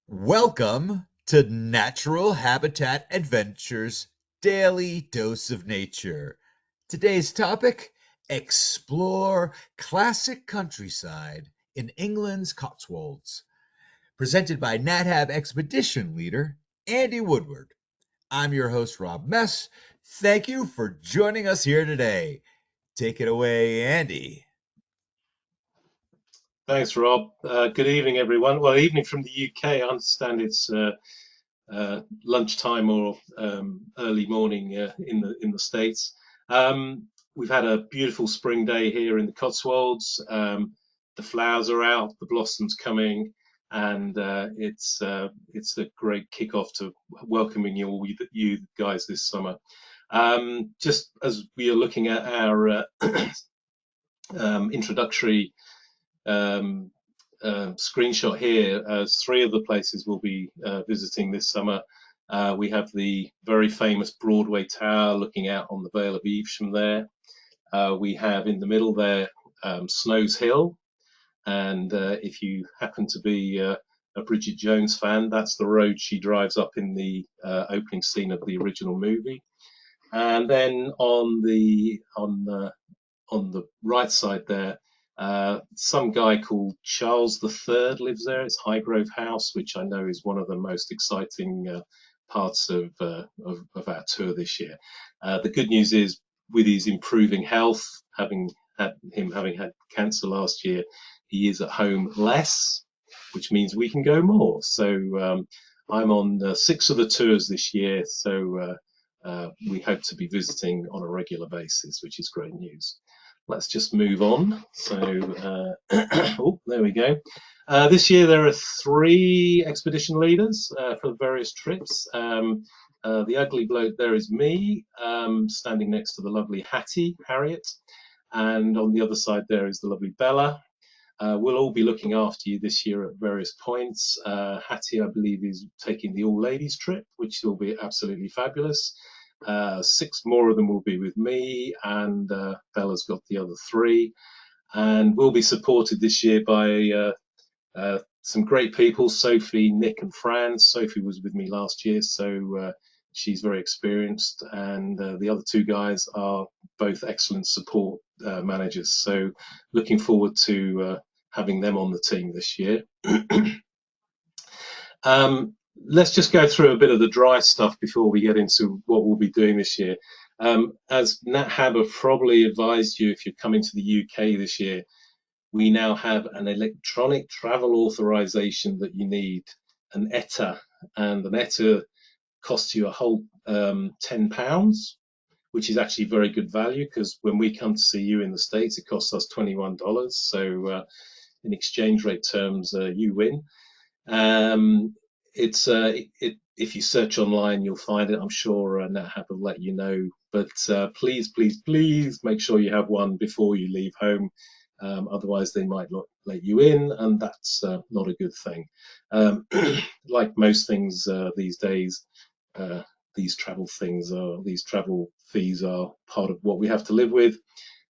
Welcome to Natural Habitat Adventures Daily Dose of Nature. Today's topic, explore classic countryside in England's Cotswolds. Presented by NatHab Expedition Leader Andy Woodward. I'm your host, Rob Mess. Thank you for joining us here today. Take it away, Andy. Thanks, Rob. Good evening, everyone. Well, evening from the UK. I understand it's lunchtime or early morning in the States. We've had a beautiful spring day here in the Cotswolds. The flowers are out, the blossoms coming, and it's a great kickoff to welcoming you guys this summer. Just as we are looking at our introductory screenshot here, as three of the places we'll be visiting this summer. We have the very famous Broadway Tower looking out on the Vale of Evesham there. We have in the middle there Snow's Hill, and if you happen to be a Bridget Jones fan, that's the road she drives up in the opening scene of the original movie. And then on the right side there, some guy called Charles III lives there. It's Highgrove House, which I know is one of the most exciting parts of our tour this year. The good news is, with his improving health, having had cancer last year, he is at home less, which means we can go more. So I'm on 6 of the tours this year, so we hope to be visiting on a regular basis, which is great news. Let's just move on. So, oh, there we go. This year there are 3 expedition leaders for the various trips. The ugly bloke there is me, standing next to the lovely Harriet, and on the other side there is the lovely Bella. We'll all be looking after you this year at various points. Hattie, I believe, is taking the all-ladies trip, which will be absolutely fabulous. 6 more of them will be with me, and Bella's got the other 3. And we'll be supported this year by some great people, Sophie, Nick and Fran. Sophie was with me last year, so she's very experienced, and the other 2 guys are both excellent support managers. So looking forward to having them on the team this year. Let's just go through a bit of the dry stuff before we get into what we'll be doing this year. As NatHab have probably advised you, if you're coming to the UK this year, we now have an electronic travel authorization that you need, an ETA, and an ETA costs you a whole £10, which is actually very good value, because when we come to see you in the States, it costs us $21. So in exchange rate terms, you win. If you search online, you'll find it. I'm sure NatHab will let you know. But please, please, please make sure you have one before you leave home. Otherwise, they might not let you in, and that's not a good thing. Like most things these days, these travel fees are part of what we have to live with.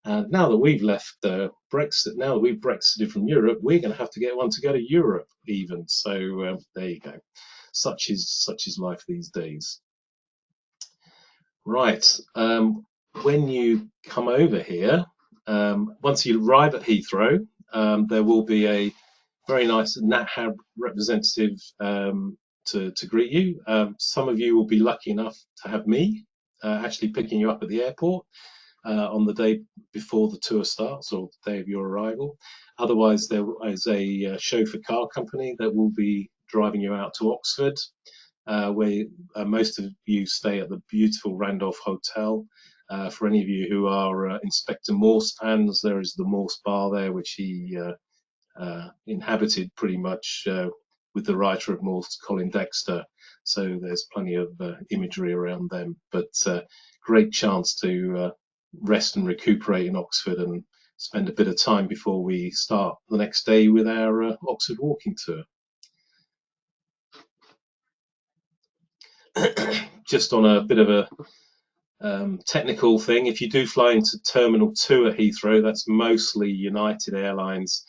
And now that we've left Brexit, now that we've Brexited from Europe, we're going to have to get one to go to Europe even. So there you go. Such is life these days. Right. When you come over here, once you arrive at Heathrow, there will be a very nice NatHab representative to greet you. Some of you will be lucky enough to have me actually picking you up at the airport on the day before the tour starts, or the day of your arrival. Otherwise, there is a chauffeur car company that will be driving you out to Oxford, where most of you stay at the beautiful Randolph Hotel. For any of you who are Inspector Morse fans, there is the Morse bar there, which he inhabited pretty much with the writer of Morse, Colin Dexter. So there's plenty of imagery around them, but great chance to rest and recuperate in Oxford and spend a bit of time before we start the next day with our Oxford walking tour. Just on a bit of a technical thing, if you do fly into Terminal 2 at Heathrow, that's mostly United Airlines.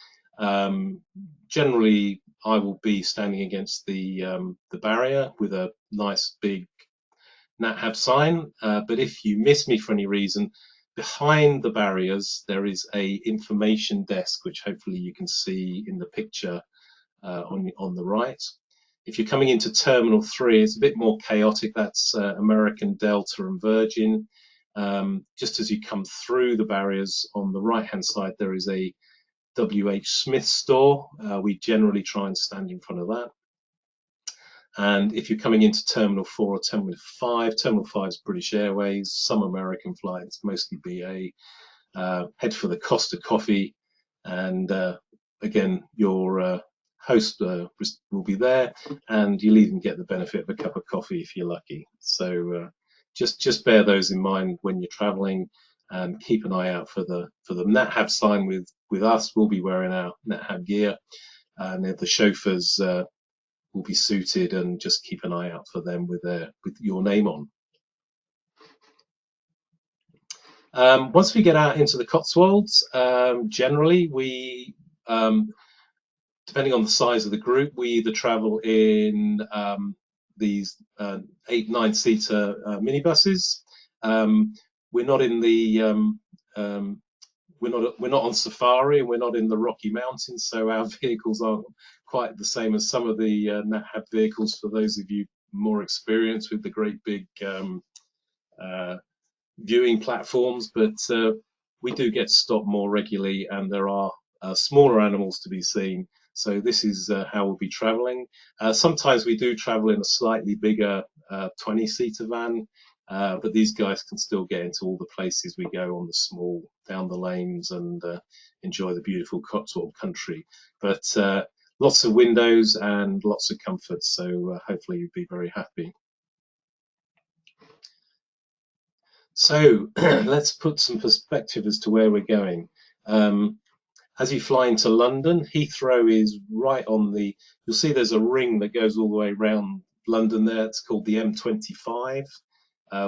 Generally, I will be standing against the barrier with a nice big NatHab sign. But if you miss me for any reason, behind the barriers there is a information desk, which hopefully you can see in the picture on the right. If you're coming into Terminal 3, it's a bit more chaotic. That's American, Delta and Virgin. Just as you come through the barriers on the right-hand side, there is a W.H. Smith store. We generally try and stand in front of that. And if you're coming into Terminal 4 or Terminal 5, Terminal 5 is British Airways, some American flights, mostly BA. Head for the Costa Coffee, and again, your host will be there, and you'll even get the benefit of a cup of coffee if you're lucky. So just bear those in mind when you're traveling, and keep an eye out for the NatHab sign with us. We'll be wearing our NatHab gear, and the chauffeurs will be suited, and just keep an eye out for them with your name on. Once we get out into the Cotswolds, generally we, depending on the size of the group, we either travel in these 8-9-seater minibuses. We're not in the we're not on safari, and we're not in the Rocky Mountains, so our vehicles aren't quite the same as some of the NatHab vehicles. For those of you more experienced with the great big viewing platforms, but we do get stopped more regularly, and there are smaller animals to be seen. So this is how we'll be traveling. Sometimes we do travel in a slightly bigger 20-seater van, but these guys can still get into all the places we go on the small, down the lanes, and enjoy the beautiful Cotswold country. But lots of windows and lots of comfort, so hopefully you'll be very happy. So let's put some perspective as to where we're going. As you fly into London, Heathrow is right on the, you'll see there's a ring that goes all the way around London there. It's called the M25.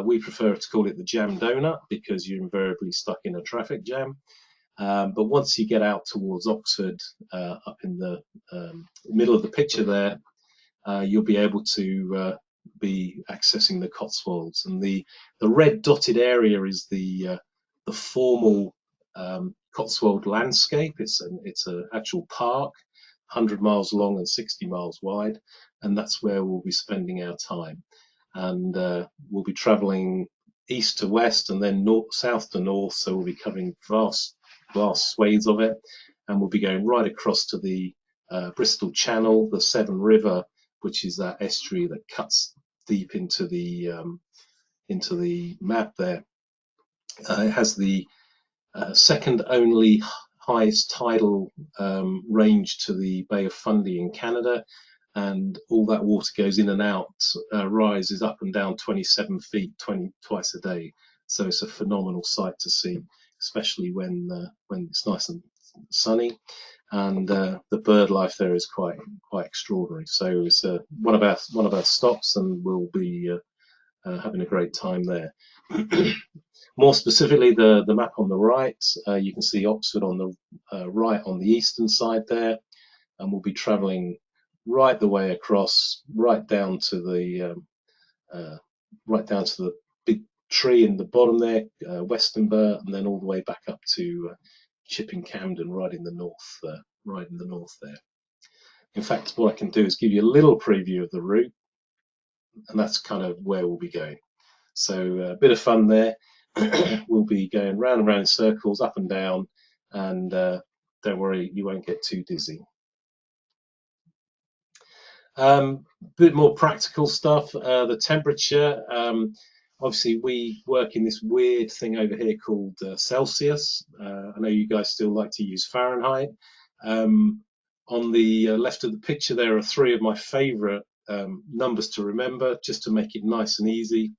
We prefer to call it the jam donut because you're invariably stuck in a traffic jam. But once you get out towards Oxford, up in the middle of the picture there, you'll be able to be accessing the Cotswolds, and the red dotted area is the formal Cotswold landscape. It's an actual park, 100 miles long and 60 miles wide, and that's where we'll be spending our time. And we'll be travelling east to west and then south to north, so we'll be covering vast swathes of it, and we'll be going right across to the Bristol Channel, the Severn River, which is that estuary that cuts deep into the map there. It has the second only highest tidal range to the Bay of Fundy in Canada, and all that water goes in and out, rises up and down 27 feet twice a day. So it's a phenomenal sight to see, especially when it's nice and sunny. And the bird life there is quite extraordinary. So it's one of our stops, and we'll be having a great time there. More specifically, the map on the right, you can see Oxford on the right on the eastern side there, and we'll be travelling right the way across, right down to the big tree in the bottom there, Westonbirt, and then all the way back up to Chipping Camden, right in the north there. In fact, what I can do is give you a little preview of the route, and that's kind of where we'll be going. So a bit of fun there. We'll be going round and round in circles, up and down, and don't worry, you won't get too dizzy. Bit more practical stuff. The temperature. Obviously, we work in this weird thing over here called Celsius. I know you guys still like to use Fahrenheit. On the left of the picture, there are three of my favourite numbers to remember, just to make it nice and easy.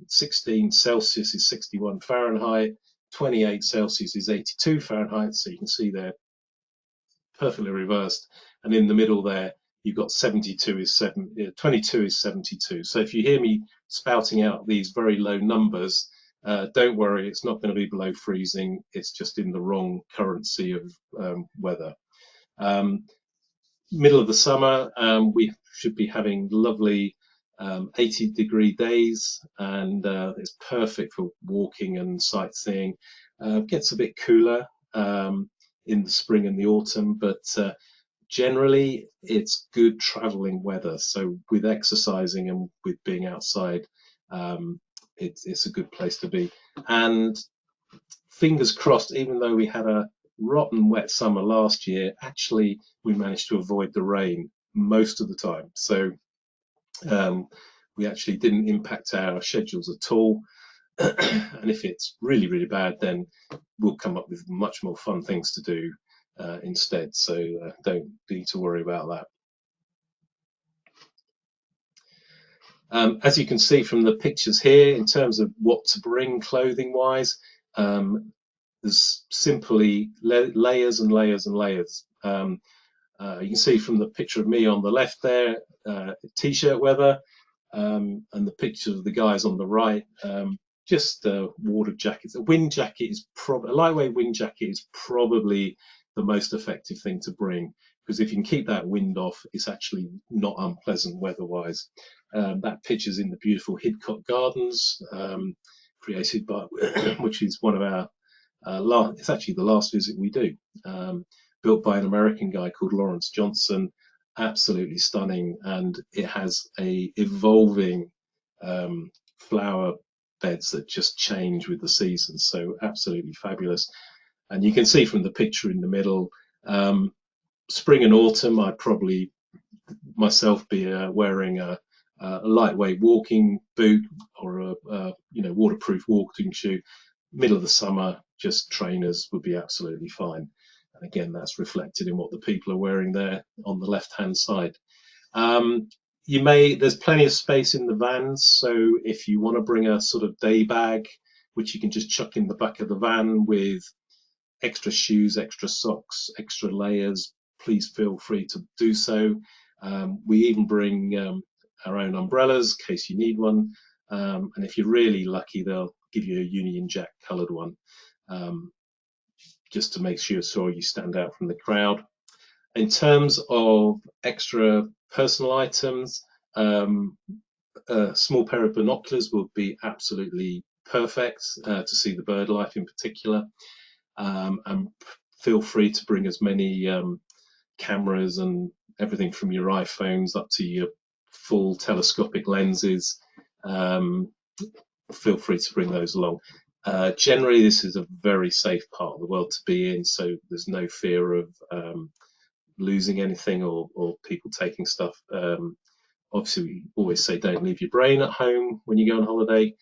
16 Celsius is 61 Fahrenheit, 28 Celsius is 82 Fahrenheit, so you can see they're perfectly reversed. And in the middle there, you've got 22 is 72. So if you hear me spouting out these very low numbers, don't worry, it's not going to be below freezing. It's just in the wrong currency of weather. middle of the summer, we should be having lovely 80-degree days, and it's perfect for walking and sightseeing. Gets a bit cooler in the spring and the autumn, but generally it's good traveling weather. So with exercising and with being outside, it's a good place to be. And fingers crossed, even though we had a rotten wet summer last year, actually we managed to avoid the rain most of the time. So we actually didn't impact our schedules at all. And if it's really, really bad, then we'll come up with much more fun things to do instead. So don't need to worry about that. As you can see from the pictures here, in terms of what to bring clothing wise, there's simply layers and layers and layers. You can see from the picture of me on the left there, t-shirt weather, and the picture of the guys on the right, just water jackets. A lightweight wind jacket is probably the most effective thing to bring, because if you can keep that wind off, it's actually not unpleasant weather-wise. That picture's in the beautiful Hidcote Gardens, created by, which is one of our it's actually the last visit we do. Built by an American guy called Lawrence Johnson, absolutely stunning, and it has a evolving flower beds that just change with the seasons, so absolutely fabulous. And you can see from the picture in the middle, spring and autumn, I'd probably myself be wearing a lightweight walking boot or a waterproof walking shoe. Middle of the summer, just trainers would be absolutely fine. And again, that's reflected in what the people are wearing there on the left-hand side. There's plenty of space in the vans, so if you want to bring a sort of day bag, which you can just chuck in the back of the van with extra shoes, extra socks, extra layers, please feel free to do so. We even bring our own umbrellas in case you need one. And if you're really lucky, they'll give you a Union Jack coloured one, just to make sure you stand out from the crowd. In terms of extra personal items, a small pair of binoculars will be absolutely perfect to see the bird life in particular. And feel free to bring as many cameras and everything from your iPhones up to your full telescopic lenses. Feel free to bring those along. Generally, this is a very safe part of the world to be in, so there's no fear of losing anything or people taking stuff. Obviously, we always say don't leave your brain at home when you go on holiday,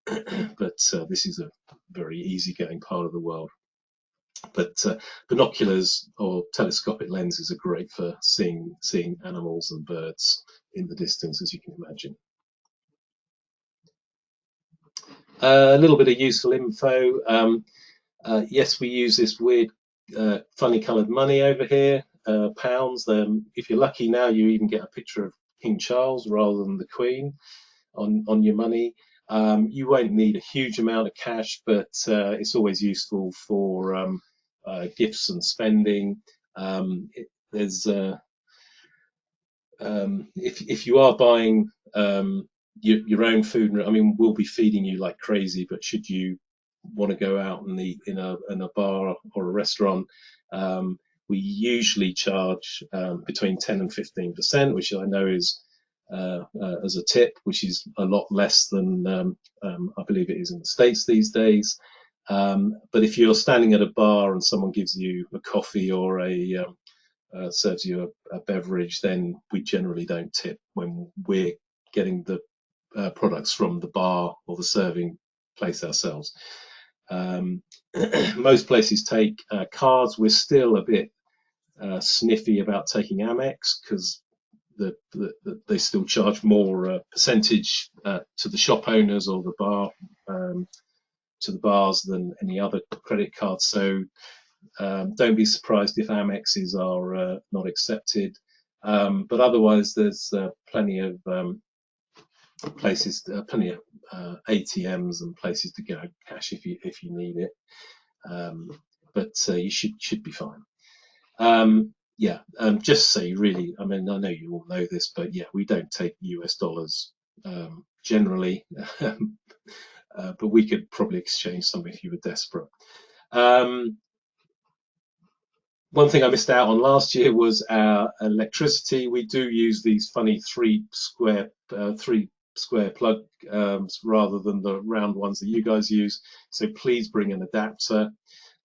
but this is a very easygoing part of the world. But binoculars or telescopic lenses are great for seeing animals and birds in the distance, as you can imagine. A little bit of useful info. Yes, we use this weird, funny coloured money over here, pounds. If you're lucky now, you even get a picture of King Charles rather than the Queen on your money. You won't need a huge amount of cash, but it's always useful for gifts and spending. If you are buying your own food, I mean, we'll be feeding you like crazy, but should you want to go out and eat in a bar or a restaurant, we usually charge between 10 and 15%, which I know is as a tip, which is a lot less than I believe it is in the States these days. But if you're standing at a bar and someone gives you a coffee or serves you a beverage, then we generally don't tip when we're getting the products from the bar or the serving place ourselves. Most places take cards. We're still a bit sniffy about taking Amex because they still charge more percentage to the shop owners or the bar to the bars than any other credit card. So don't be surprised if Amexes are not accepted. But otherwise, there's plenty of places, plenty of ATMs and places to go cash if you need it. But you should be fine. yeah, just say really, I mean, I know you all know this, but yeah, we don't take US dollars generally, but we could probably exchange some if you were desperate. Um, One thing I missed out on last year was our electricity. We do use these funny three square plug rather than the round ones that you guys use. So please bring an adapter.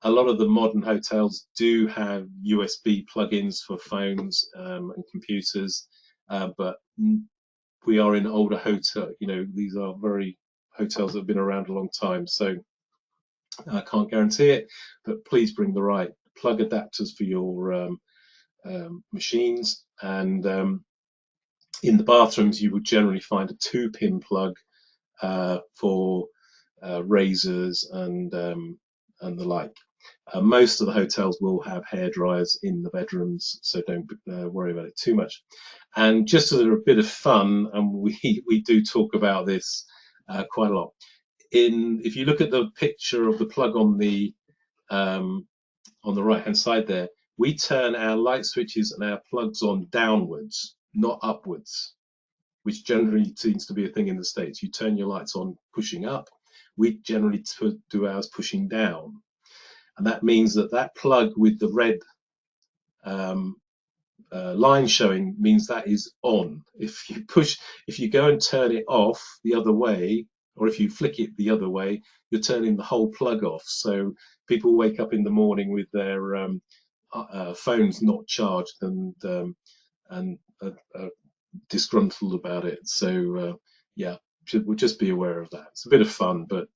A lot of the modern hotels do have USB plugins for phones and computers, but we are in older hotel. You know, these are very hotels that have been around a long time, so I can't guarantee it. But please bring the right plug adapters for your machines. And in the bathrooms, you would generally find a 2-pin plug for razors and the like. Most of the hotels will have hair dryers in the bedrooms, so don't worry about it too much. And just as a bit of fun, and we do talk about this quite a lot. If you look at the picture of the plug on the right hand side there, we turn our light switches and our plugs on downwards, not upwards, which generally seems to be a thing in the States. You turn your lights on pushing up. We generally do ours pushing down. And that means that that plug with the red um, line showing means that is on. If you go and turn it off the other way, or if you flick it the other way, you're turning the whole plug off. So people wake up in the morning with their phones not charged and disgruntled about it. So yeah, we'll just be aware of that. It's a bit of fun, but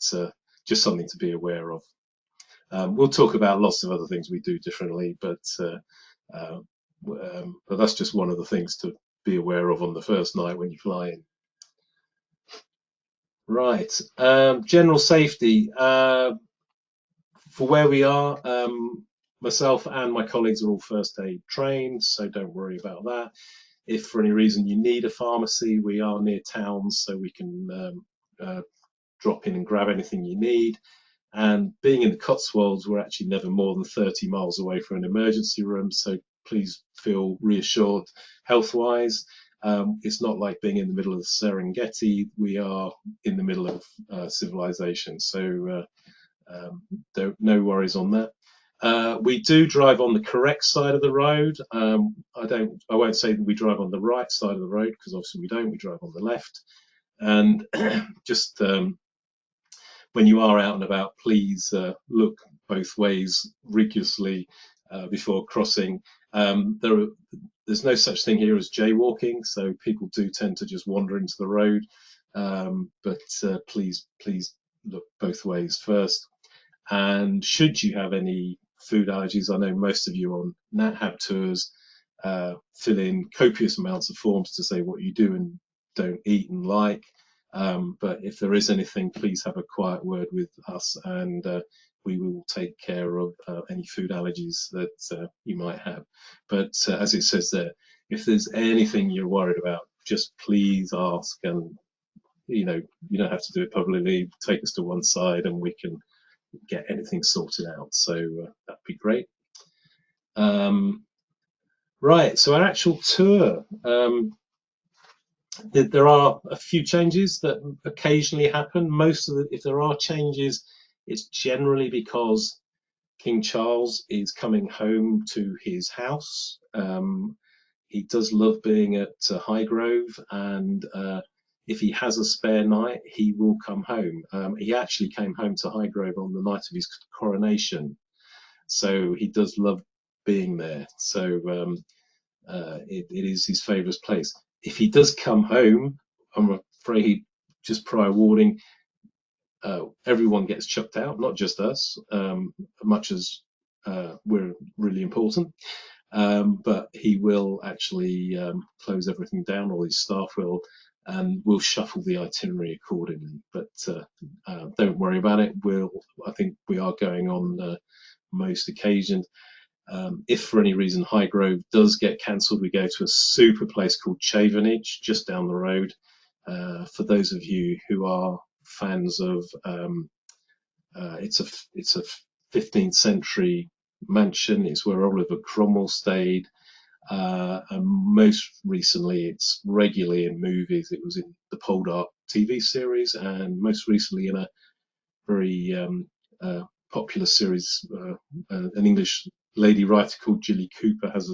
just something to be aware of. We'll talk about lots of other things we do differently, but that's just one of the things to be aware of on the first night when you fly in. Right, general safety. For where we are, myself and my colleagues are all first aid trained, so don't worry about that. If for any reason you need a pharmacy, we are near towns, so we can drop in and grab anything you need. And being in the Cotswolds, we're actually never more than 30 miles away from an emergency room, so please feel reassured health-wise. It's not like being in the middle of the Serengeti. We are in the middle of civilization, so no worries on that. We do drive on the correct side of the road. I won't say that we drive on the right side of the road, because obviously we don't. We drive on the left. And just when you are out and about, please look both ways rigorously before crossing. There's no such thing here as jaywalking, so people do tend to just wander into the road. But please look both ways first. And should you have any food allergies, I know most of you on NatHab tours fill in copious amounts of forms to say what you do and don't eat and like. But if there is anything, please have a quiet word with us, and we will take care of any food allergies that you might have. But as it says there, if there's anything you're worried about, just please ask, and you don't have to do it publicly. Take us to one side, and we can get anything sorted out. So that'd be great. Right, so our actual tour. There are a few changes that occasionally happen. If there are changes, it's generally because King Charles is coming home to his house. He does love being at Highgrove, and if he has a spare night, he will come home. He actually came home to Highgrove on the night of his coronation, so he does love being there. So it is his favourite place. If he does come home, I'm afraid, just prior warning, everyone gets chucked out, not just us, much as we're really important. But he will actually close everything down, all his staff will, and we'll shuffle the itinerary accordingly. But don't worry about it. I think we are going on most occasions. If for any reason Highgrove does get cancelled, we go to a super place called Chavenage, just down the road. For those of you who are fans of, it's a 15th century mansion. It's where Oliver Cromwell stayed. And most recently, it's regularly in movies. It was in the Poldark TV series, and most recently in a very popular series. An English lady writer called Gilly Cooper has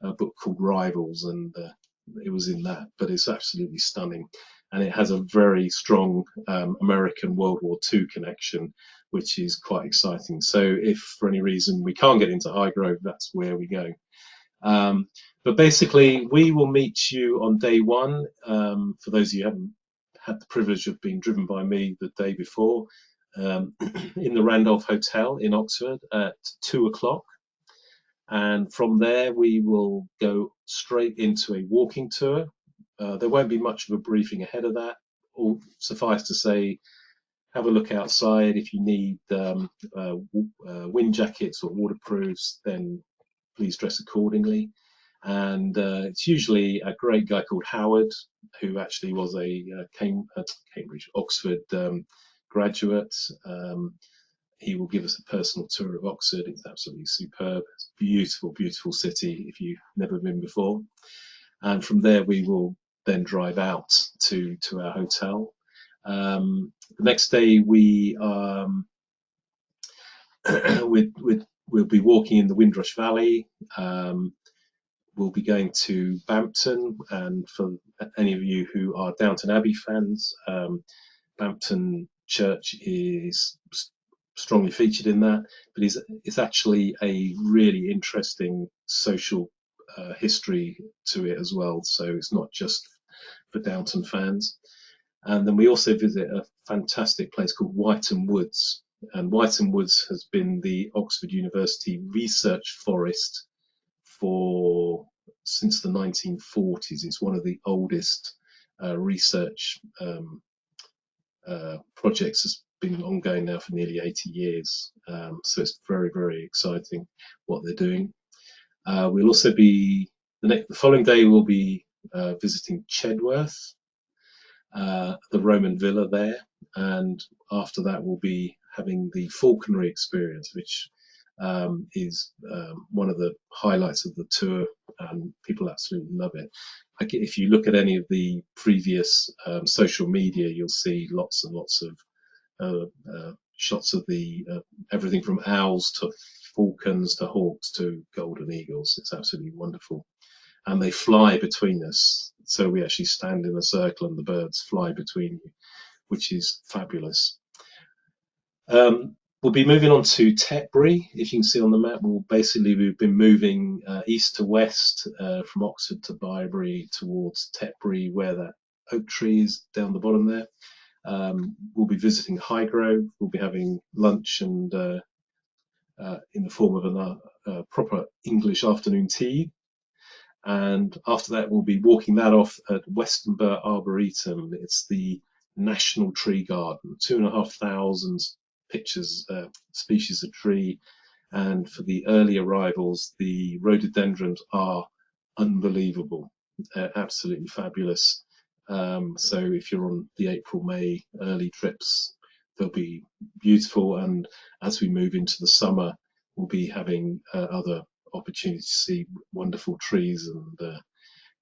a book called Rivals, and it was in that. But it's absolutely stunning, and it has a very strong American World War II connection, which is quite exciting. So if for any reason we can't get into Highgrove, that's where we go. But basically, we will meet you on day one. For those of you who haven't had the privilege of being driven by me the day before, in the Randolph Hotel in Oxford at 2 o'clock. And from there, we will go straight into a walking tour. There won't be much of a briefing ahead of that. All suffice to say, have a look outside. If you need wind jackets or waterproofs, then please dress accordingly. And it's usually a great guy called Howard, who actually was a Cambridge, Oxford graduate. He will give us a personal tour of Oxford. It's absolutely superb. It's a beautiful, beautiful city if you've never been before. And from there, we will then drive out to our hotel. The next day, we'll be walking in the Windrush Valley. We'll be going to Bampton, and for any of you who are Downton Abbey fans, Bampton Church is strongly featured in that, but it's actually a really interesting social history to it as well, so it's not just for Downton fans. And then we also visit a fantastic place called Wytham Woods, and Wytham Woods has been the Oxford University research forest since the 1940s. It's one of the oldest research projects that's been ongoing now for nearly 80 years. So it's very, very exciting what they're doing. We'll also be, the following day, we'll be visiting Chedworth, the Roman villa there. And after that, we'll be having the falconry experience, which is one of the highlights of the tour, and people absolutely love it. If you look at any of the previous social media, you'll see lots and lots of shots of the everything from owls to falcons to hawks to golden eagles. It's absolutely wonderful, and they fly between us. So we actually stand in a circle, and the birds fly between you, which is fabulous. We'll be moving on to Tetbury. If you can see on the map, we've been moving east to west from Oxford to Bybury towards Tetbury, where that oak tree is down the bottom there. We'll be visiting Highgrove. We'll be having lunch and in the form of a proper English afternoon tea. And after that, we'll be walking that off at Westonbirt Arboretum. It's the National Tree Garden, 2,500 species of tree. And for the early arrivals, the rhododendrons are unbelievable. They're absolutely fabulous. So if you're on the April, May early trips, they'll be beautiful. And as we move into the summer, we'll be having other opportunities to see wonderful trees, and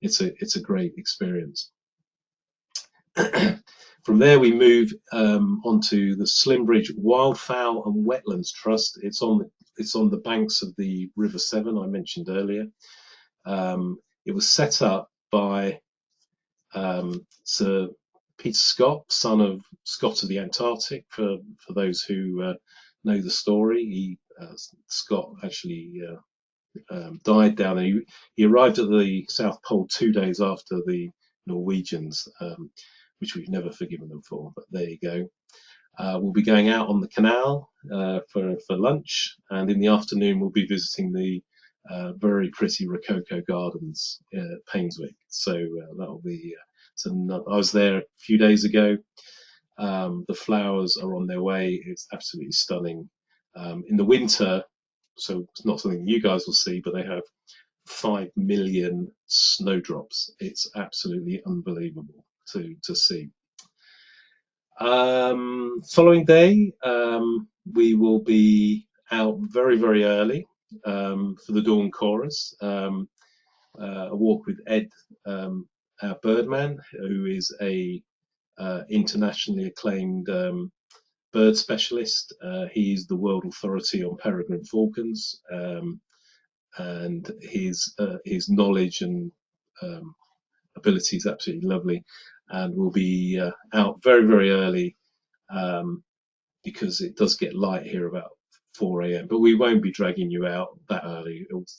it's a great experience. From there, we move onto the Slimbridge Wildfowl and Wetlands Trust. It's on the banks of the River Severn I mentioned earlier. It was set up by Sir Peter Scott, son of Scott of the Antarctic. For those who know the story, Scott actually died down there. He arrived at the South Pole 2 days after the Norwegians, which we've never forgiven them for, but there you go. We'll be going out on the canal for lunch, and in the afternoon we'll be visiting the very pretty Rococo Gardens at Painswick. So that'll be. I was there a few days ago. The flowers are on their way. It's absolutely stunning. In the winter, so it's not something you guys will see, but they have 5 million snowdrops. It's absolutely unbelievable to see. Following day, we will be out very, very early for the dawn chorus. a walk with Ed, our birdman, who is a internationally acclaimed bird specialist. He's the world authority on peregrine falcons, and his knowledge and ability is absolutely lovely. And we'll be out very, very early, because it does get light here about 4 a.m. But we won't be dragging you out that early. It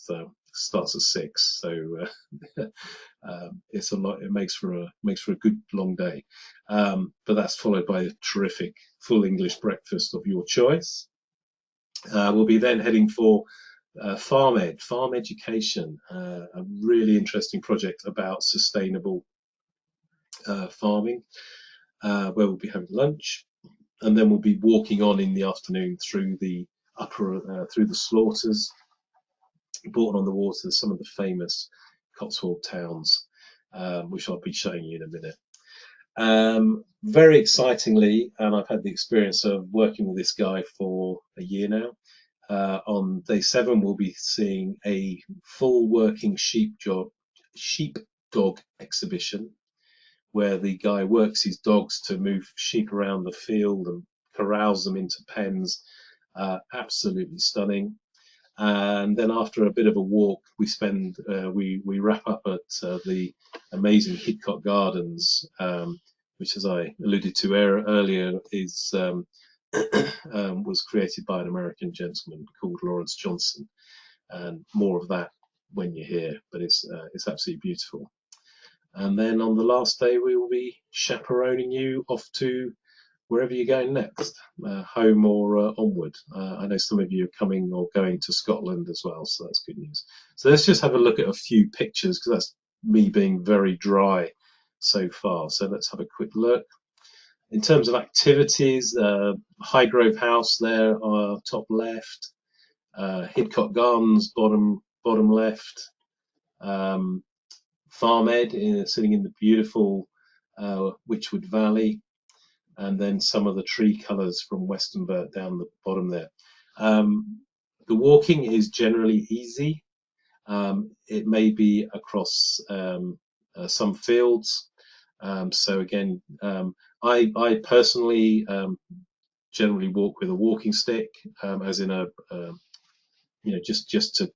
starts at 6, so it's a lot. It makes for a good long day. But that's followed by a terrific full English breakfast of your choice. We'll be then heading for farm education, a really interesting project about sustainable farming, where we'll be having lunch, and then we'll be walking on in the afternoon through the through the slaughters, brought on the water, some of the famous Cotswold towns, which I'll be showing you in a minute. Very excitingly, and I've had the experience of working with this guy for a year now. On day 7, we'll be seeing a full working sheepdog exhibition, where the guy works his dogs to move sheep around the field and corrals them into pens. Absolutely stunning. And then after a bit of a walk, we wrap up at the amazing Hidcote Gardens, which, as I alluded to earlier, is was created by an American gentleman called Lawrence Johnson. And more of that when you're here, but it's absolutely beautiful. And then on the last day, we will be chaperoning you off to wherever you're going next, home or onward. I know some of you are coming or going to Scotland as well, so that's good news. So let's just have a look at a few pictures, because that's me being very dry so far. So let's have a quick look. In terms of activities, Highgrove House there, top left, Hidcote Gardens, bottom left, Farm Ed sitting in the beautiful Witchwood Valley, and then some of the tree colours from Westonbirt down the bottom there. The walking is generally easy. It may be across some fields. So again, I personally generally walk with a walking stick, as in a just to,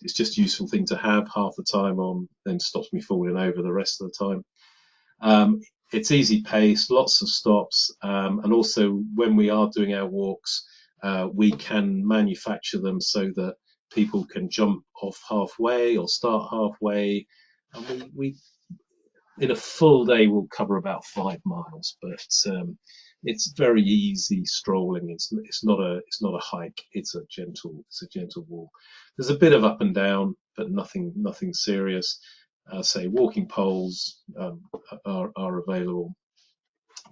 it's just a useful thing to have half the time on, then stops me falling over the rest of the time. It's easy paced, lots of stops, and also when we are doing our walks, we can manufacture them so that people can jump off halfway or start halfway, and we in a full day we'll cover about 5 miles, but it's very easy strolling. It's not a hike. It's a gentle walk. There's a bit of up and down, but nothing serious. Say walking poles are available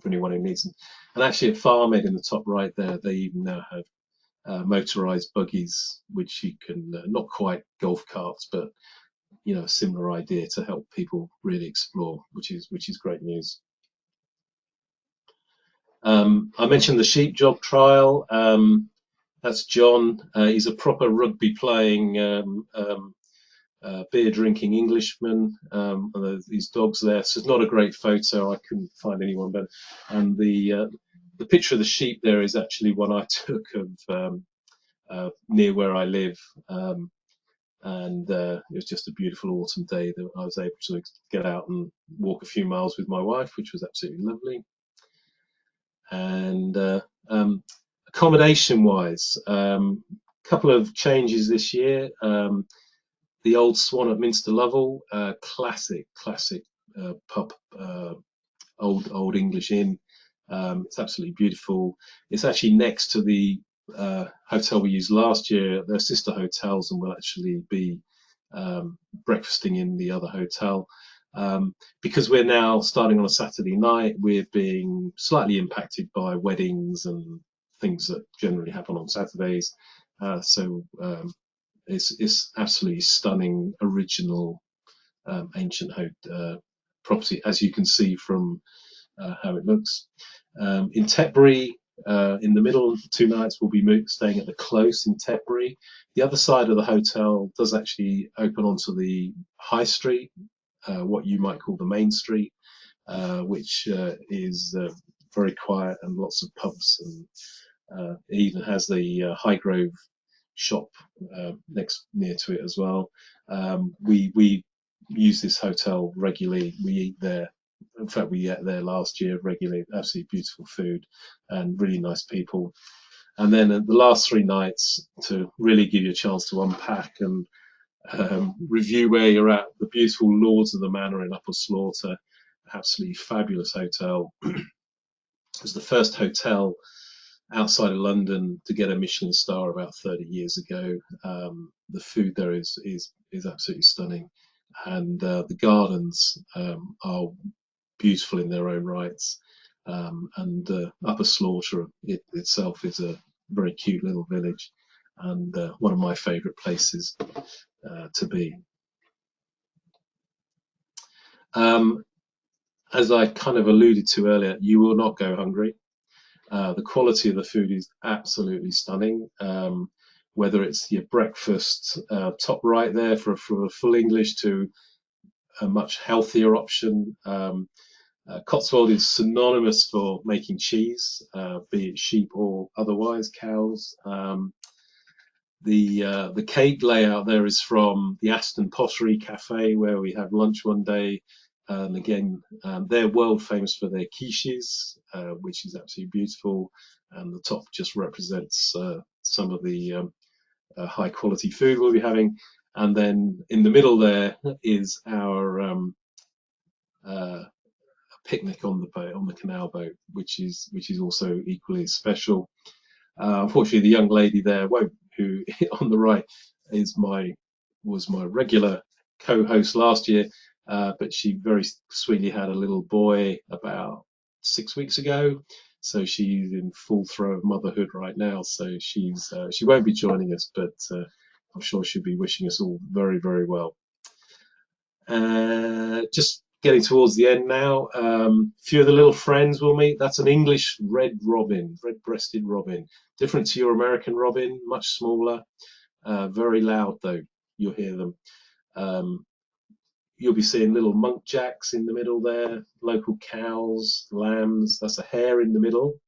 for anyone who needs them. And actually at Farm Ed in the top right there, they even now have motorized buggies, which you can not quite golf carts, but a similar idea to help people really explore, which is great news. I mentioned the sheepdog trial. That's John. He's a proper rugby playing, beer drinking Englishman. These dogs there. So it's not a great photo. I couldn't find anyone better. And the picture of the sheep there is actually one I took of near where I live. And it was just a beautiful autumn day that I was able to get out and walk a few miles with my wife, which was absolutely lovely. And accommodation wise, a couple of changes this year. The Old Swan at Minster Lovell, classic pub, old English inn. It's absolutely beautiful. It's actually next to the hotel we used last year. They're sister hotels, and we'll actually be breakfasting in the other hotel. Because we're now starting on a Saturday night, we're being slightly impacted by weddings and things that generally happen on Saturdays. So it's absolutely stunning, original, ancient property, as you can see from how it looks. In Tetbury, In the middle 2 nights we'll be staying at the Close in Tetbury. The other side of the hotel does actually open onto the high street, what you might call the main street, which is very quiet and lots of pubs, and it even has the Highgrove shop near to it as well. We use this hotel regularly. We eat there. In fact, we ate there last year regularly. Absolutely beautiful food and really nice people. And then the last 3 nights, to really give you a chance to unpack and review where you're at, the beautiful Lords of the Manor in Upper Slaughter, absolutely fabulous hotel. It was the first hotel outside of London to get a Michelin star about 30 years ago. The food there is absolutely stunning, and the gardens are beautiful in their own rights. And Upper Slaughter itself is a very cute little village, and one of my favourite places to be. As I kind of alluded to earlier, you will not go hungry. The quality of the food is absolutely stunning. Whether it's your breakfast, top right there for a full English, to a much healthier option. Cotswold is synonymous for making cheese, be it sheep or otherwise, cows. The cake layout there is from the Aston Pottery Cafe, where we had lunch one day. And again, they're world famous for their quiches, which is absolutely beautiful. And the top just represents some of the high quality food we'll be having. And then in the middle there is our picnic on the boat, on the canal boat, which is also equally special. Unfortunately, the young lady there, who on the right was my regular co-host last year, but she very sweetly had a little boy about 6 weeks ago, so she's in full throw of motherhood right now. So she won't be joining us, but I'm sure she'll be wishing us all very, very well. Just getting towards the end now. Few of the little friends we'll meet. That's an English red-breasted robin, different to your American robin, much smaller, very loud though. You'll hear them. You'll be seeing little muntjacs in the middle there, local cows, lambs. That's a hare in the middle,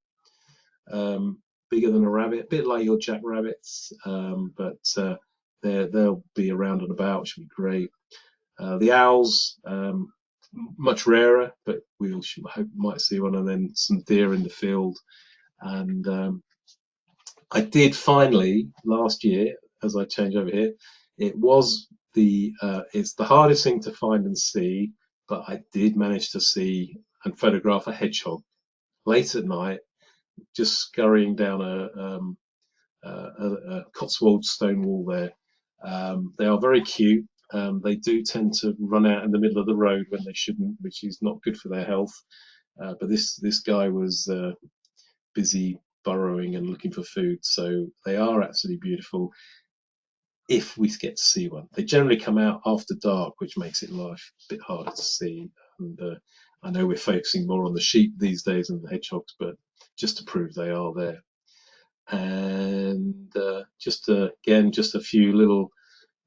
bigger than a rabbit, a bit like your jackrabbits, but they'll be around and about. Should be great. The owls, much rarer, but we might see one, and then some deer in the field. And I did finally last year, as I change over here, it's the hardest thing to find and see, but I did manage to see and photograph a hedgehog late at night, just scurrying down a Cotswold stone wall there. They are very cute. They do tend to run out in the middle of the road when they shouldn't, which is not good for their health. But this guy was busy burrowing and looking for food, so they are absolutely beautiful if we get to see one. They generally come out after dark, which makes it life a bit harder to see. And I know we're focusing more on the sheep these days than the hedgehogs, but just to prove they are there. And just a few little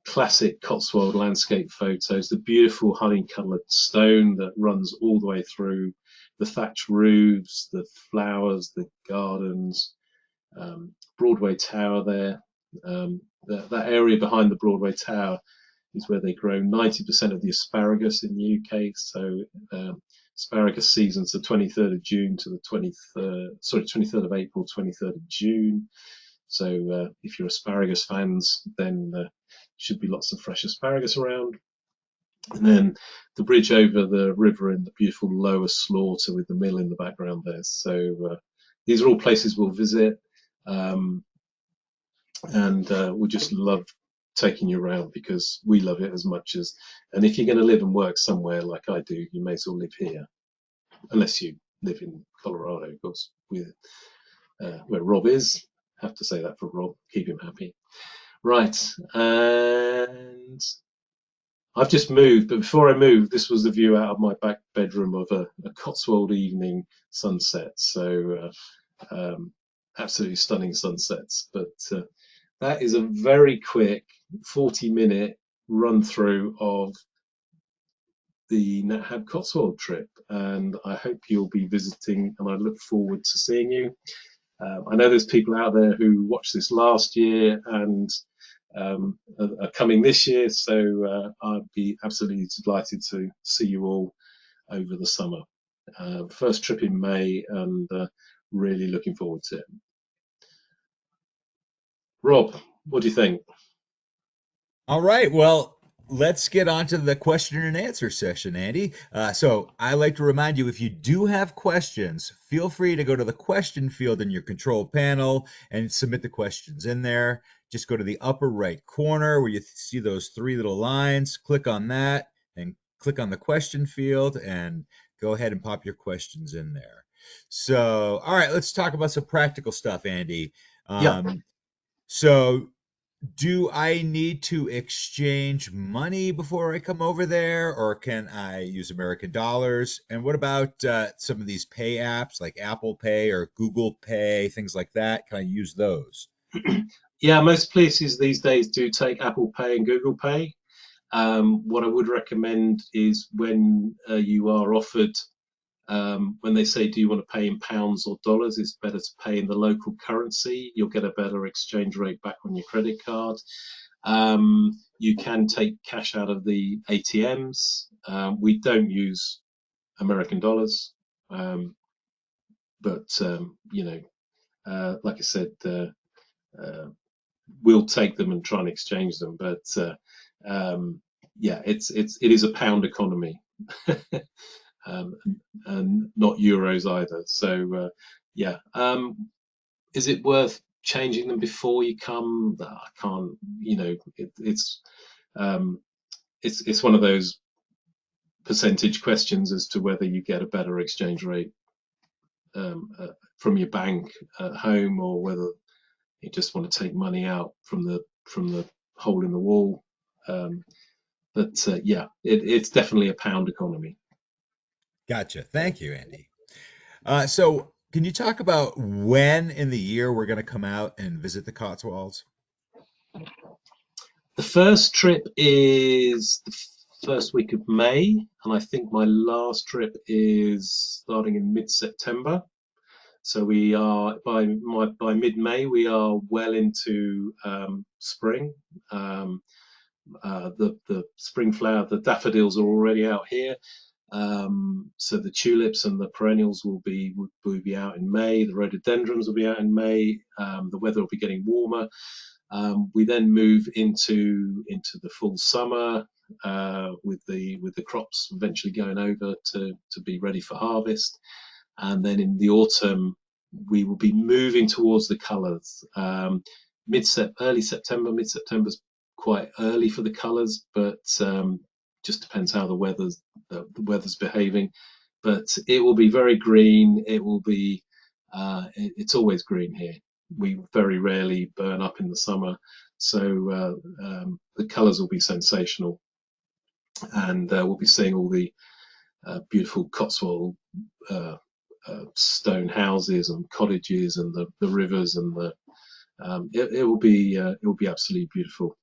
classic Cotswold landscape photos. The beautiful honey-coloured stone that runs all the way through, the thatched roofs, the flowers, the gardens, Broadway Tower there. That area behind the Broadway Tower is where they grow 90% of the asparagus in the UK. So asparagus season's the 23rd of June to the 23rd of April, 23rd of June. So if you're asparagus fans, then should be lots of fresh asparagus around. And then the bridge over the river in the beautiful Lower Slaughter with the mill in the background there. So these are all places we'll visit. And we'll just love taking you around because we love it as much as. And if you're going to live and work somewhere like I do, you may as well live here, unless you live in Colorado, of course, where Rob is. Have to say that for Rob, keep him happy. Right, and I've just moved, but before I moved, this was the view out of my back bedroom of a Cotswold evening sunset. So absolutely stunning sunsets. But that is a very quick 40-minute run through of the NatHab Cotswold trip, and I hope you'll be visiting, and I look forward to seeing you. I know there's people out there who watched this last year and are coming this year, so I'd be absolutely delighted to see you all over the summer. First trip in May, and really looking forward to it. Rob, what do you think? All right, well, let's get on to the question and answer session, Andy. So I like to remind you, if you do have questions, feel free to go to the question field in your control panel and submit the questions in there. Just go to the upper right corner where you see those three little lines, click on that, and click on the question field, and go ahead and pop your questions in there. So, all right, let's talk about some practical stuff, Andy. Yeah, So do I need to exchange money before I come over there, or can I use American dollars? And what about some of these pay apps like Apple Pay or Google Pay, things like that? Can I use those? yeah. Most places these days do take Apple Pay and Google Pay. What I would recommend is when you are offered, when they say, do you want to pay in pounds or dollars, it's better to pay in the local currency. You'll get a better exchange rate back on your credit card. You can take cash out of the ATMs. We don't use American dollars, but like I said, we'll take them and try and exchange them. But yeah, it is a pound economy, um, and not euros either. So yeah, is it worth changing them before you come? I can't. Um, it's one of those percentage questions as to whether you get a better exchange rate from your bank at home, or whether you just want to take money out from the hole in the wall. Um, but yeah, it's definitely a pound economy. Gotcha. Thank you, Andy. So can you talk about when in the year we're going to come out and visit the Cotswolds? The first trip is the first week of May, and I think my last trip is starting in mid-September. So we are by mid-May we are well into spring. Um, the spring flower, the daffodils are already out here. So the tulips and the perennials will be out in May. The rhododendrons will be out in May. The weather will be getting warmer. We then move into the full summer with the crops eventually going over to be ready for harvest, and then in the autumn we will be moving towards the colours. Early September, mid September is quite early for the colours, but just depends how the weather's behaving. But it will be very green. It will be it's always green here. We very rarely burn up in the summer, so the colours will be sensational, and we'll be seeing all the beautiful Cotswold stone houses and cottages and the rivers, and it will be absolutely beautiful.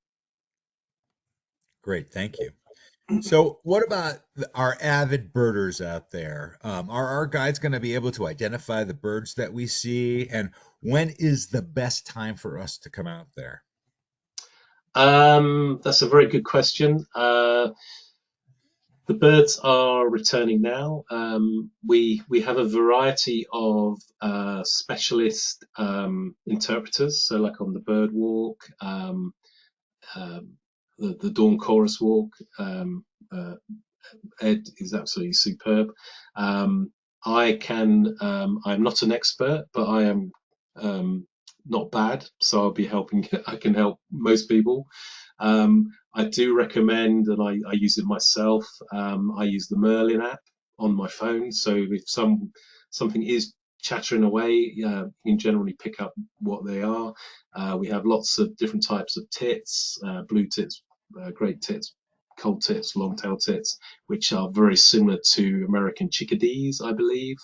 Great, thank you. So, what about our avid birders out there? Are our guides going to be able to identify the birds that we see? And when is the best time for us to come out there? That's a very good question. The birds are returning now. We have a variety of specialist interpreters. So, like on the bird walk, um, the dawn chorus walk, Ed is absolutely superb. Um, I'm not an expert, but I am not bad. So I'll be helping. I can help most people. I do recommend, and I use it myself. I use the Merlin app on my phone. So if something is chattering away, you can generally pick up what they are. We have lots of different types of tits, blue tits, great tits, cold tits, long-tailed tits, which are very similar to American chickadees, I believe.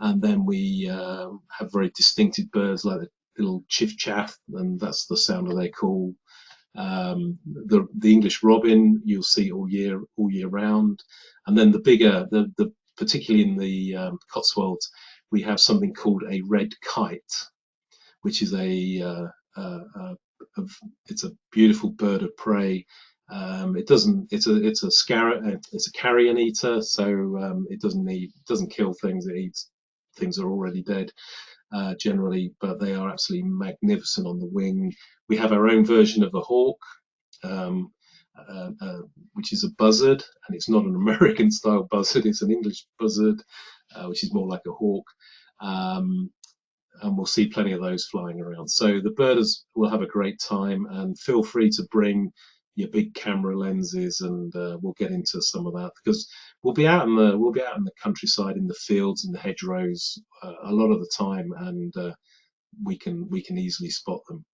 And then we have very distinctive birds like the little chiff chaff, and that's the sound that they call. The English robin you'll see all year round, and then the bigger the particularly in the Cotswolds we have something called a red kite, which is a it's a beautiful bird of prey. It doesn't. It's a carrion eater, so it doesn't kill things. It eats things that are already dead generally, but they are absolutely magnificent on the wing. We have our own version of a hawk, um, which is a buzzard, and it's not an American style buzzard, it's an English buzzard, which is more like a hawk. Um, and we'll see plenty of those flying around. So the birders will have a great time, and feel free to bring your big camera lenses, and we'll get into some of that because we'll be out in the countryside, in the fields, in the hedgerows a lot of the time, and we can easily spot them.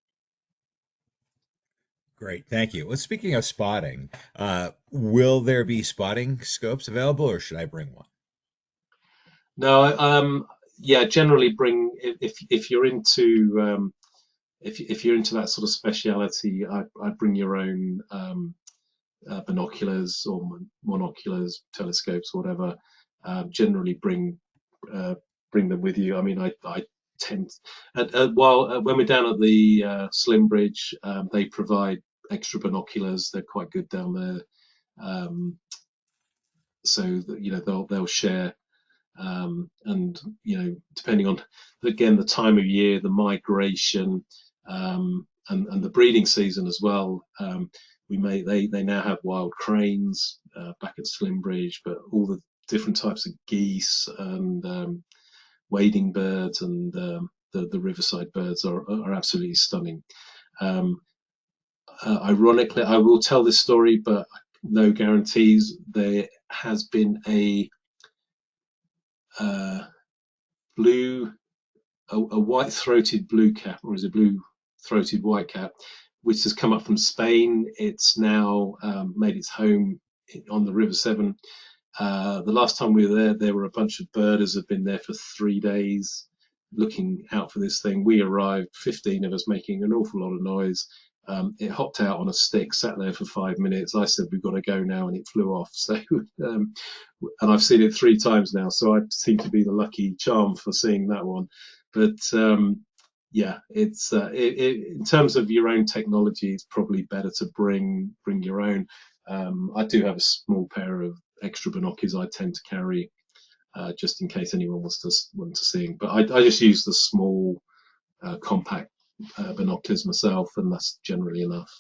Great, thank you. Well, speaking of spotting, will there be spotting scopes available, or should I bring one? No, yeah, generally bring if you're into if you're into that sort of speciality, I bring your own binoculars or monoculars, telescopes, whatever. Generally uh, bring them with you. I mean, I tend while when we're down at the Slim Bridge, they provide extra binoculars. They're quite good down there, so that, they'll share. And depending on again the time of year, the migration, and the breeding season as well. They now have wild cranes back at Slimbridge, but all the different types of geese and wading birds and the riverside birds are absolutely stunning. Um, Ironically, I will tell this story, but no guarantees. There has been a uh, blue a white-throated blue cap, or is it blue-throated whitecap, which has come up from Spain. It's now made its home on the River Severn. The last time we were there were a bunch of birders had been there for 3 days looking out for this thing. We arrived, 15 of us, making an awful lot of noise. It hopped out on a stick, sat there for 5 minutes. I said, "We've got to go now," and it flew off. So, and I've seen it 3 times now, so I seem to be the lucky charm for seeing that one. But yeah, in terms of your own technology, it's probably better to bring your own. I do have a small pair of extra binoculars I tend to carry just in case anyone wants to see them. But I just use the small compact binoculars myself, and that's generally enough.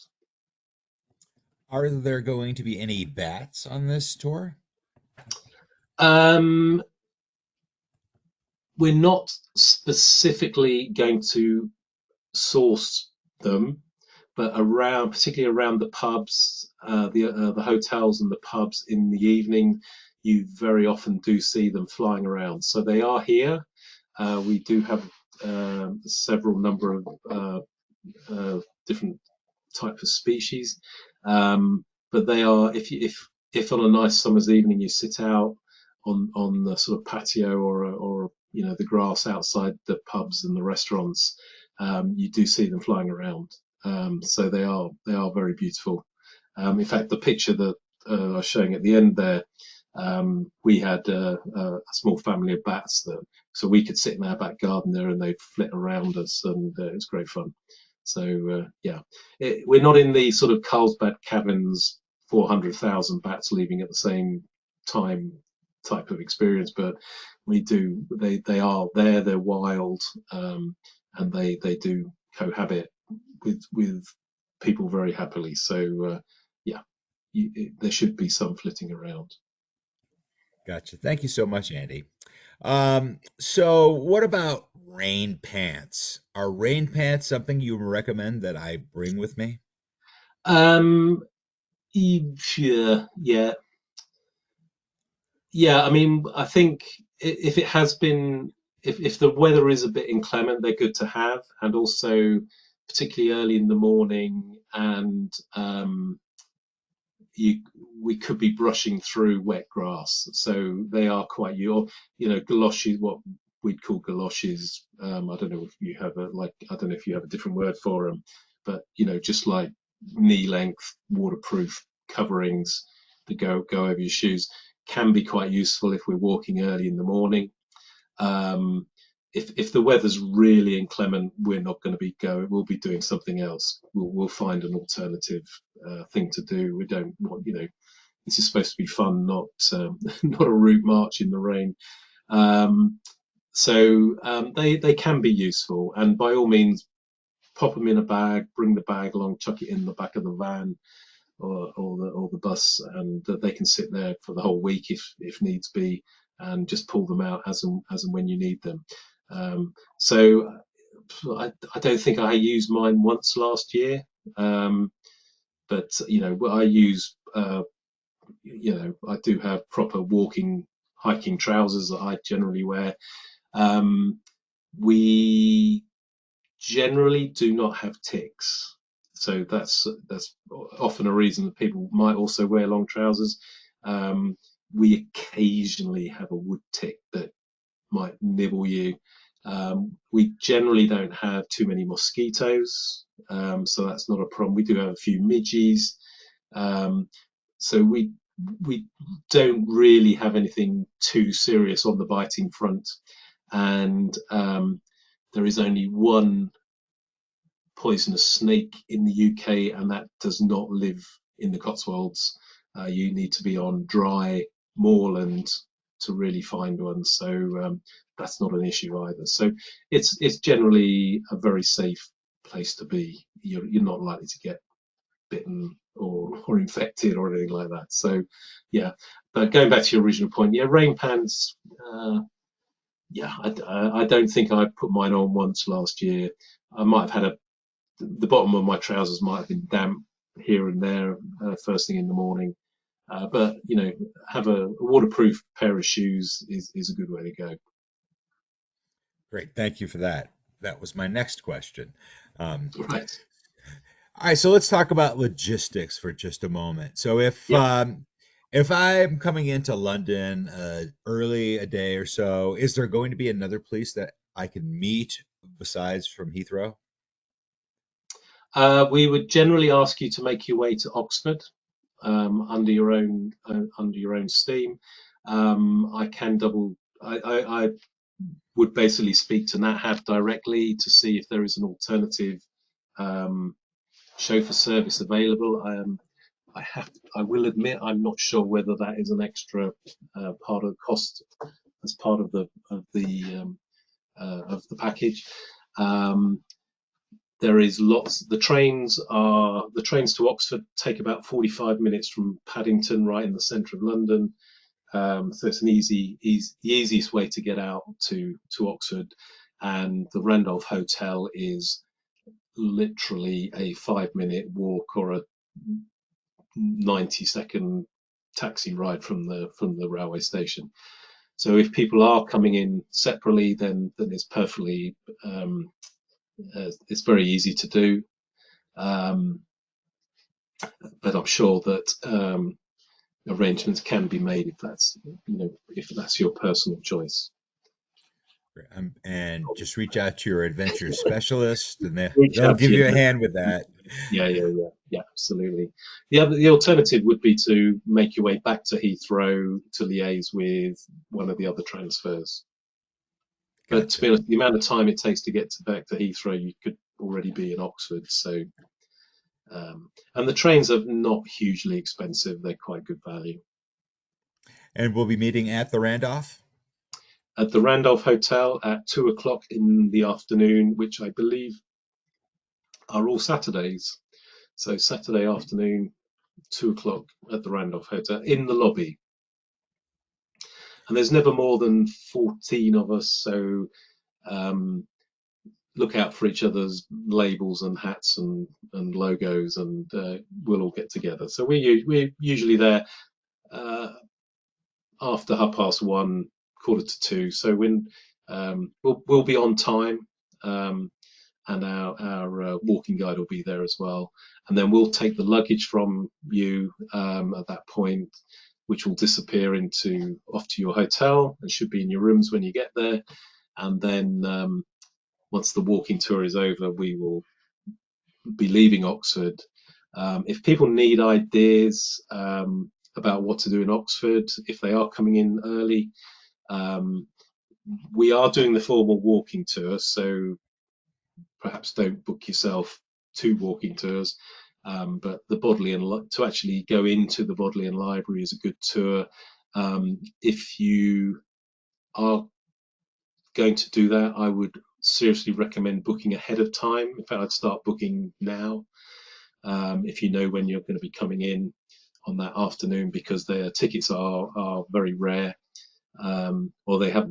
Are there going to be any bats on this tour? Um, we're not specifically going to source them, but particularly around the pubs, the hotels and the pubs in the evening, you very often do see them flying around. So they are here. We do have several number of different types of species, but they are if on a nice summer's evening you sit out on the sort of patio or the grass outside the pubs and the restaurants, you do see them flying around. So they are very beautiful. In fact, the picture that I was showing at the end there, we had a small family of bats so we could sit in our back garden there and they'd flit around us, and it was great fun. So yeah, we're not in the sort of Carlsbad Caverns 400,000 bats leaving at the same time type of experience, but we do. They are there. They're wild, and they do cohabit with people very happily. So yeah, there should be some flitting around. Gotcha. Thank you so much, Andy. So what about rain pants? Are rain pants something you recommend that I bring with me? Um, yeah, yeah, yeah. I mean, I think if it has been, if the weather is a bit inclement, they're good to have, and also particularly early in the morning, and you we could be brushing through wet grass, so they are quite galoshes. What we'd call galoshes. I don't know if you have I don't know if you have a different word for them, but just like knee length waterproof coverings that go over your shoes can be quite useful if we're walking early in the morning. Um, if the weather's really inclement, we're not going to be going. We'll be doing something else. We'll find an alternative thing to do. We don't want, this is supposed to be fun, not not a route march in the rain. Um, they can be useful, and by all means, pop them in a bag, bring the bag along, chuck it in the back of the van or the bus, and they can sit there for the whole week if needs be, and just pull them out as and when you need them. So I don't think I used mine once last year, but I use I do have proper walking hiking trousers that I generally wear. We generally do not have ticks, so that's often a reason that people might also wear long trousers. We occasionally have a wood tick that might nibble you. We generally don't have too many mosquitoes, so that's not a problem. We do have a few midges, so we don't really have anything too serious on the biting front, and there is only one poisonous snake in the UK, and that does not live in the Cotswolds. You need to be on dry moorland to really find one, so that's not an issue either. So it's generally a very safe place to be. You're not likely to get bitten or infected or anything like that. So yeah, but going back to your original point, yeah, rain pants. Yeah, I don't think I put mine on once last year. I might have had the bottom of my trousers might have been damp here and there first thing in the morning. But have a waterproof pair of shoes is a good way to go. Great, thank you for that. That was my next question. Um, Right. all right, so let's talk about logistics for just a moment. So Yep. if I'm coming into London early a day or so, is there going to be another place that I can meet besides from Heathrow? We would generally ask you to make your way to Oxford under your own steam. I can double. I would basically speak to NatHab directly to see if there is an alternative um, chauffeur service available. I will admit I'm not sure whether that is an extra part of the cost as part of the package. Um, there is lots. The trains to Oxford take about 45 minutes from Paddington, right in the centre of London. So it's the easiest way to get out to Oxford, and the Randolph Hotel is literally a 5-minute walk or a 90-second taxi ride from the railway station. So if people are coming in separately, then it's perfectly it's very easy to do. Um, but I'm sure that arrangements can be made if that's your personal choice. And just reach out to your adventure specialist, and Reach they'll out to give your you a hand with that. yeah, absolutely. The alternative would be to make your way back to Heathrow to liaise with one of the other transfers. But to Gotcha. be honest, the amount of time it takes to get back to Heathrow, you could already be in Oxford. So, and the trains are not hugely expensive; they're quite good value. And we'll be meeting at the Randolph. At the Randolph Hotel at 2 o'clock in the afternoon, which I believe are all Saturdays. So Saturday afternoon, 2 o'clock at the Randolph Hotel in the lobby. And there's never more than 14 of us, so um, look out for each other's labels and hats and logos, and we'll all get together. So we're usually there uh, after 1:30, 1:45. So when we'll be on time, and our walking guide will be there as well. And then we'll take the luggage from you at that point, which will disappear off to your hotel and should be in your rooms when you get there. and then once the walking tour is over, we will be leaving Oxford. If people need ideas about what to do in Oxford, if they are coming in early, um, we are doing the formal walking tour, so perhaps don't book yourself 2 walking tours. But the Bodleian, to actually go into the Bodleian Library is a good tour. If you are going to do that, I would seriously recommend booking ahead of time. In fact, I'd start booking now, if you know when you're going to be coming in on that afternoon, because their tickets are very rare, or they have,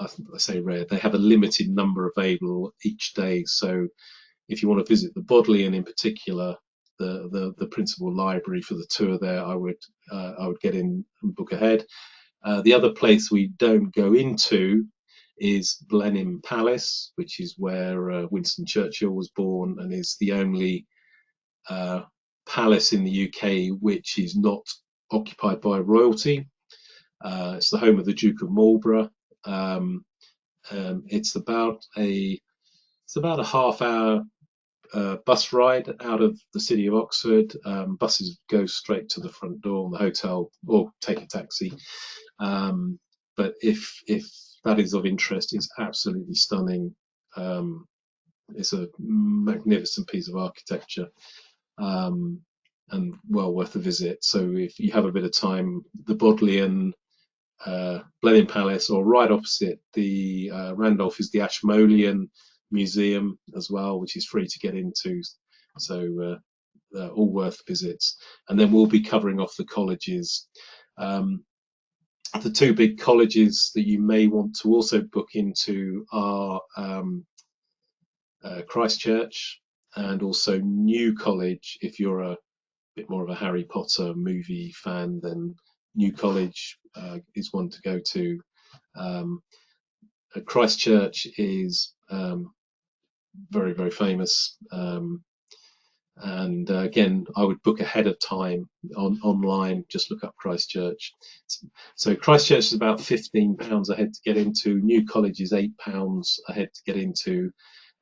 I say rare, they have a limited number available each day. So if you want to visit the Bodleian in particular, the principal library for the tour there, I would get in and book ahead. The other place we don't go into is Blenheim Palace, which is where Winston Churchill was born, and is the only palace in the UK which is not occupied by royalty. It's the home of the Duke of Marlborough. Um, it's about a half-hour bus ride out of the city of Oxford. Buses go straight to the front door of the hotel, or take a taxi. But if that is of interest, it's absolutely stunning. It's a magnificent piece of architecture, um, and well worth a visit. So if you have a bit of time, the Bodleian, Blenheim Palace, or right opposite the Randolph is the Ashmolean Museum as well, which is free to get into. So all worth visits. And then we'll be covering off the colleges. The 2 big colleges that you may want to also book into are Christchurch and also New College. If you're a bit more of a Harry Potter movie fan, then New College is one to go to. Um, Christchurch is very, very famous. And again, I would book ahead of time online. Just look up Christchurch. So Christchurch is about £15 a head to get into. New College is £8 a head to get into.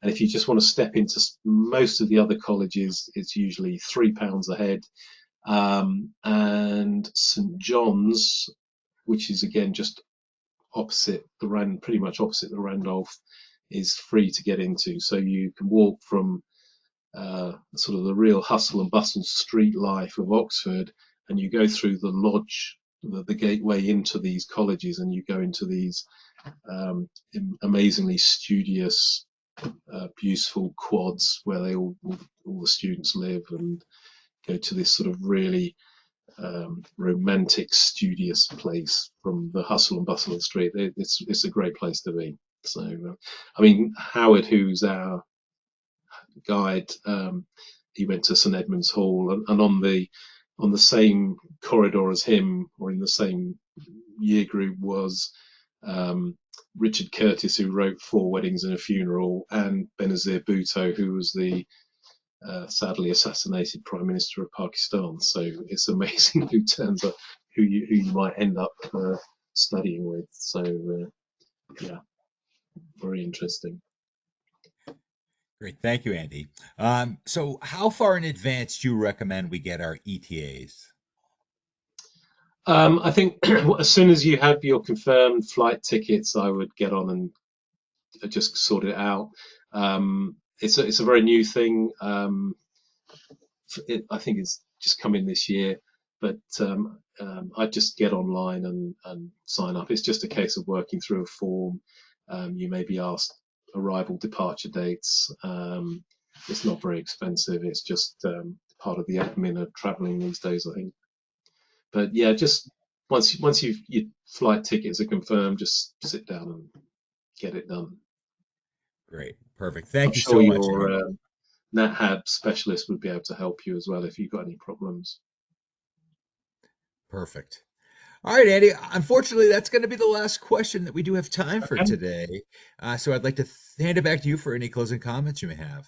And if you just want to step into most of the other colleges, it's usually £3 a head. And St John's, which is again just opposite pretty much opposite the Randolph, is free to get into. So you can walk from sort of the real hustle and bustle street life of Oxford, and you go through the lodge, the gateway into these colleges, and you go into these amazingly studious, beautiful quads where all the students live, and go to this sort of really romantic, studious place from the hustle and bustle of the street. It's a great place to be. So, I mean, Howard, who's our guide, he went to St Edmund's Hall, and on the same corridor as him, or in the same year group, was Richard Curtis, who wrote Four Weddings and a Funeral, and Benazir Bhutto, who was the sadly assassinated Prime Minister of Pakistan. So it's amazing who turns up, who you might end up studying with. So yeah, very interesting. Great. Thank you, Andy. So how far in advance do you recommend we get our ETAs? I think as soon as you have your confirmed flight tickets, I would get on and just sort it out. It's a very new thing. I think it's just come in this year, but I just get online and sign up. It's just a case of working through a form. You may be asked arrival, departure dates. It's not very expensive. It's just part of the admin of traveling these days, I think. But yeah, just once your flight tickets are confirmed, just sit down and get it done. Great. Perfect. I'm Thank you sure so much, your Andy. NatHab specialist would be able to help you as well if you've got any problems. Perfect. All right, Andy. Unfortunately, that's going to be the last question that we do have time for Okay. today. So I'd like to hand it back to you for any closing comments you may have.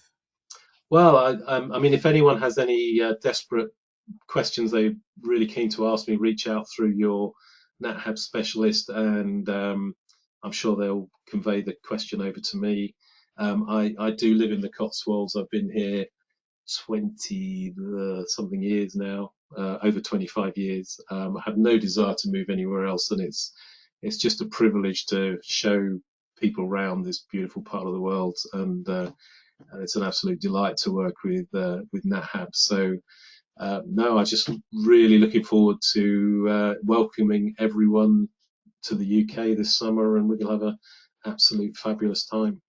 Well, I mean, if anyone has any desperate questions they're really keen to ask me, reach out through your NatHab specialist, and I'm sure they'll convey the question over to me. I do live in the Cotswolds. I've been here 20 something years now, over 25 years. I have no desire to move anywhere else, and it's just a privilege to show people around this beautiful part of the world, and it's an absolute delight to work with NatHab. So no, I'm just really looking forward to welcoming everyone to the UK this summer, and we're going to have an absolute fabulous time.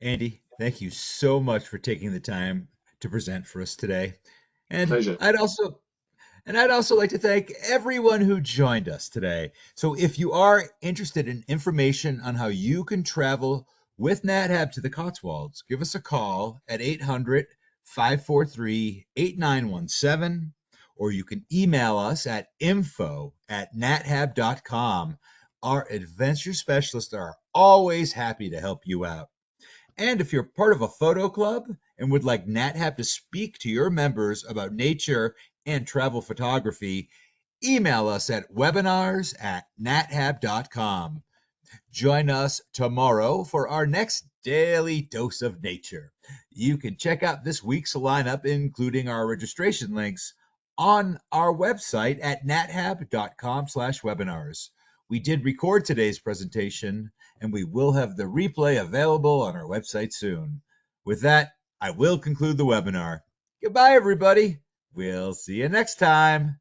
Andy, thank you so much for taking the time to present for us today. And Pleasure. I'd also like to thank everyone who joined us today. So if you are interested in information on how you can travel with NatHab to the Cotswolds, give us a call at 800-543-8917, or you can email us at info@nathab.com. Our adventure specialists are always happy to help you out. And if you're part of a photo club and would like NatHab to speak to your members about nature and travel photography, email us at webinars@nathab.com. Join us tomorrow for our next daily dose of nature. You can check out this week's lineup, including our registration links, on our website at nathab.com/webinars. We did record today's presentation, and we will have the replay available on our website soon. With that, I will conclude the webinar. Goodbye, everybody. We'll see you next time.